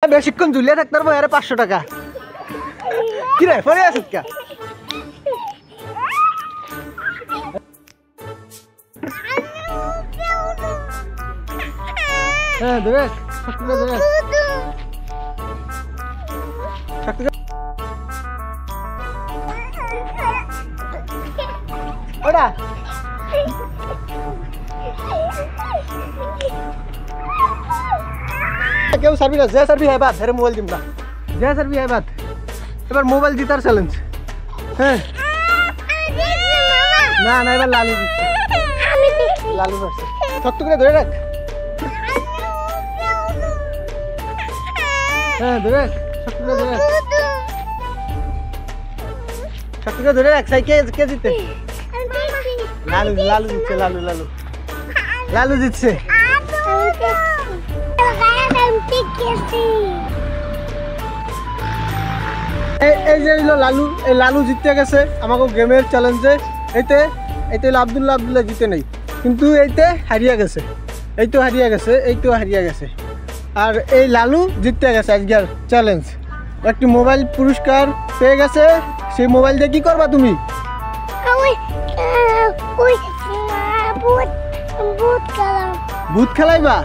বেশিক্ষণ ঝুলিয়ে থাকতে পারবো আরে 500 টাকা কি রে পরে আসিস কা হ্যাঁ দেবে শক্তি দেবে শক্তি ওটা কেউ সার্ভি না যে সার্ভি হয় বাদ হেরে মোবাইল দিম না যে সার্ভি হয় বাদ এবার মোবাইল জিতার চ্যালেঞ্জ হ্যাঁ না না এবার লালু দিচ্ছে লালু পাচ্ছে শক্ত করে ধরে রাখ হ্যাঁ ধরে শক্ত করে ধরে রাখ শক্ত করে ধরে রাখ সাই কে জিতে লালু লালু জিতছে লালু লালু লালু জিতছে এই যে লালু এই লালু জিতে গেছে আমাকে গেমের চ্যালেঞ্জে এইতে এইতে আব্দুল্লাহ আব্দুল্লাহ জিতে নেই কিন্তু এইতে হারিয়ে গেছে এইতো হারিয়ে গেছে এইতো হারিয়ে গেছে আর এই লালু জিতে গেছে আজকের চ্যালেঞ্জ একটি মোবাইল পুরস্কার পেয়ে গেছে সেই মোবাইল দিয়ে কি করবা তুমি ভূত খেলাইবা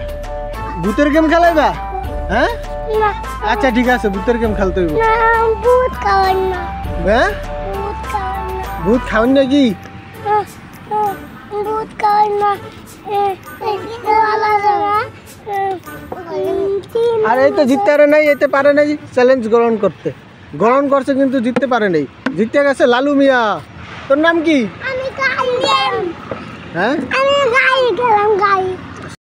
ভূতের গেম খেলাইবা হ্যাঁ আচ্ছা ঠিক আছে ভূতের গেম খেলতে হইব হ্যাঁ ভূত খাওয়ান নাকি আর এই তো জিততে পারে নাই এতে পারে নাই চ্যালেঞ্জ গ্রহণ করতে গ্রহণ করছে কিন্তু জিততে পারে নাই জিতে গেছে লালু মিয়া তোর নাম কি হ্যাঁ